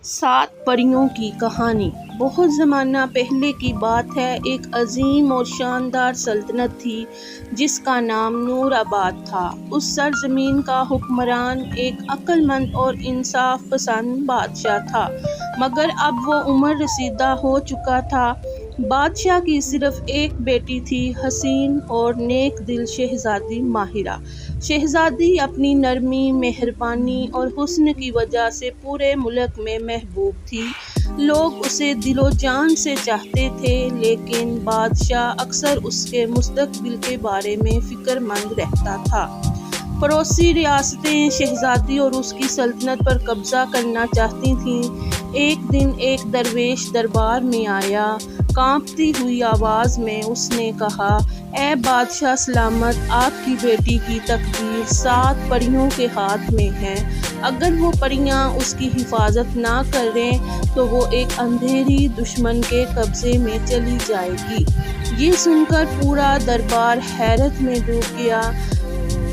7 پریوں کی کہانی۔ بہت زمانہ پہلے کی بات ہے، ایک عظیم اور شاندار سلطنت تھی جس کا نام نور آباد تھا۔ اس سرزمین کا حکمران ایک عقل مند اور انصاف پسند بادشاہ تھا، مگر اب وہ عمر رسیدہ ہو چکا تھا۔ بادشاہ کی صرف ایک بیٹی تھی، حسین اور نیک دل شہزادی ماہرہ۔ شہزادی اپنی نرمی، مہربانی اور حسن کی وجہ سے پورے ملک میں محبوب تھی۔ لوگ اسے دل و جان سے چاہتے تھے، لیکن بادشاہ اکثر اس کے مستقبل کے بارے میں فکر مند رہتا تھا۔ پڑوسی ریاستیں شہزادی اور اس کی سلطنت پر قبضہ کرنا چاہتی تھیں۔ ایک دن ایک درویش دربار میں آیا۔ کانپتی ہوئی آواز میں اس نے کہا، اے بادشاہ سلامت، آپ کی بیٹی کی تقدیر 7 پریوں کے ہاتھ میں ہے۔ اگر وہ پریاں اس کی حفاظت نہ کریں تو وہ ایک اندھیری دشمن کے قبضے میں چلی جائے گی۔ یہ سن کر پورا دربار حیرت میں ڈوب گیا۔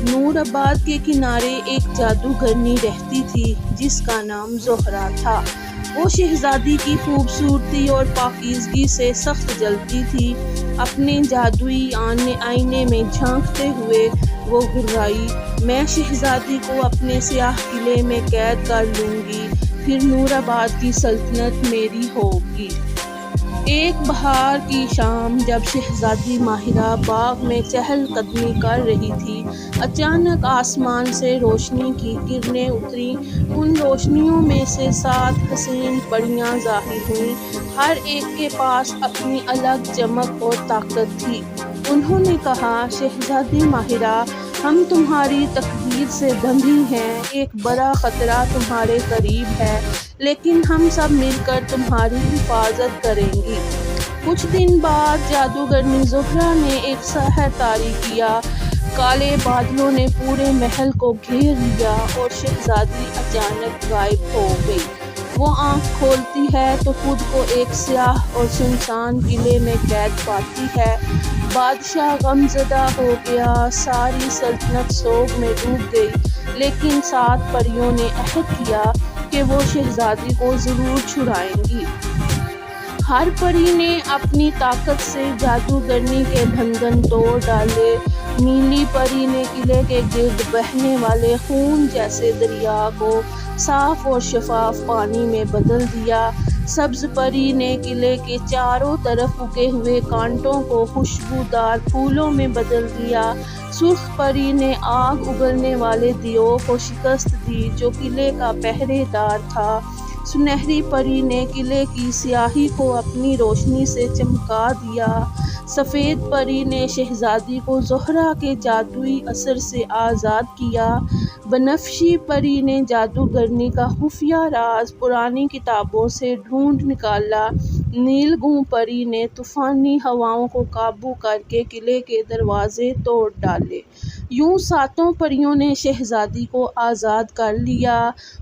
نور آباد کے کنارے ایک جادوگرنی رہتی تھی جس کا نام زہرہ تھا۔ وہ شہزادی کی خوبصورتی اور پاکیزگی سے سخت جلتی تھی۔ اپنے جادوئی آئینے میں جھانکتے ہوئے وہ گھررائی، میں شہزادی کو اپنے سیاہ قلعے میں قید کر لوں گی، پھر نور آباد کی سلطنت میری ہوگی۔ ایک بہار کی شام جب شہزادی ماہرہ باغ میں چہل قدمی کر رہی تھی، اچانک آسمان سے روشنی کی کرنیں اتریں۔ ان روشنیوں میں سے 7 حسین پریاں ظاہر ہوئیں۔ ہر ایک کے پاس اپنی الگ چمک اور طاقت تھی۔ انہوں نے کہا، شہزادی ماہرہ، ہم تمہاری تقدیر سے بندھی ہیں۔ ایک بڑا خطرہ تمہارے قریب ہے، لیکن ہم سب مل کر تمہاری حفاظت کریں گے۔ کچھ دن بعد جادوگرنی زہرہ نے ایک سحر طاری کیا۔ کالے بادلوں نے پورے محل کو گھیر لیا اور شہزادی اچانک غائب ہو گئی۔ وہ آنکھ کھولتی ہے تو خود کو ایک سیاہ اور سنسان قلعے میں قید پاتی ہے۔ بادشاہ غمزدہ ہو گیا، ساری سلطنت سوگ میں ڈوب گئی، لیکن 7 پریوں نے عہد کیا کہ وہ شہزادی کو ضرور چھڑائیں گی۔ ہر پری نے اپنی طاقت سے جادوگرنی کے بندھن توڑ ڈالے۔ نیلی پری نے قلعے کے گرد بہنے والے خون جیسے دریا کو صاف اور شفاف پانی میں بدل دیا۔ سبز پری نے قلعے کے چاروں طرف اگے ہوئے کانٹوں کو خوشبودار پھولوں میں بدل دیا۔ سرخ پری نے آگ اگلنے والے دیو کو شکست دی جو قلعے کا پہرے دار تھا۔ سنہری پری نے قلعے کی سیاہی کو اپنی روشنی سے چمکا دیا۔ سفید پری نے شہزادی کو زہرہ کے جادوئی اثر سے آزاد کیا۔ بنفشی پری نے جادوگرنی کا خفیہ راز پرانی کتابوں سے ڈھونڈ نکالا۔ نیلگوں پری نے طوفانی ہواؤں کو قابو کر کے قلعے کے دروازے توڑ ڈالے۔ یوں 7 پریوں نے شہزادی کو آزاد کر لیا۔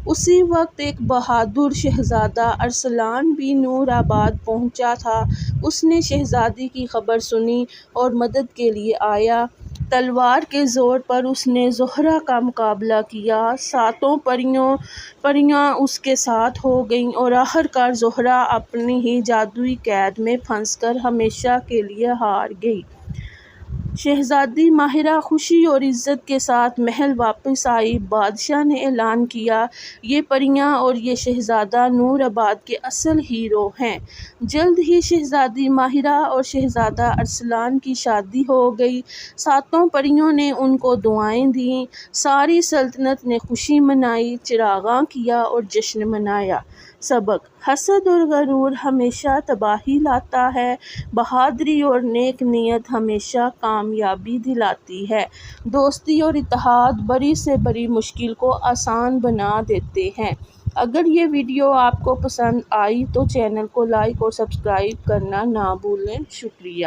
اسی وقت ایک بہادر شہزادہ ارسلان بھی نور آباد پہنچا تھا۔ اس نے شہزادی کی خبر سنی اور مدد کے لیے آیا۔ تلوار کے زور پر اس نے زہرہ کا مقابلہ کیا۔ 7 پریاں اس کے ساتھ ہو گئیں اور آخرکار زہرہ اپنی ہی جادوئی قید میں پھنس کر ہمیشہ کے لیے ہار گئی۔ شہزادی ماہرہ خوشی اور عزت کے ساتھ محل واپس آئی۔ بادشاہ نے اعلان کیا، یہ پریاں اور یہ شہزادہ نور آباد کے اصل ہیرو ہیں۔ جلد ہی شہزادی ماہرہ اور شہزادہ ارسلان کی شادی ہو گئی۔ 7 پریوں نے ان کو دعائیں دیں۔ ساری سلطنت نے خوشی منائی، چراغاں کیا اور جشن منایا۔ سبق: حسد اور غرور ہمیشہ تباہی لاتا ہے، بہادری اور نیک نیت ہمیشہ کامیابی دلاتی ہے۔ دوستی اور اتحاد بڑی سے بڑی مشکل کو آسان بنا دیتے ہیں۔ اگر یہ ویڈیو آپ کو پسند آئی تو چینل کو لائک اور سبسکرائب کرنا نہ بھولیں۔ شکریہ۔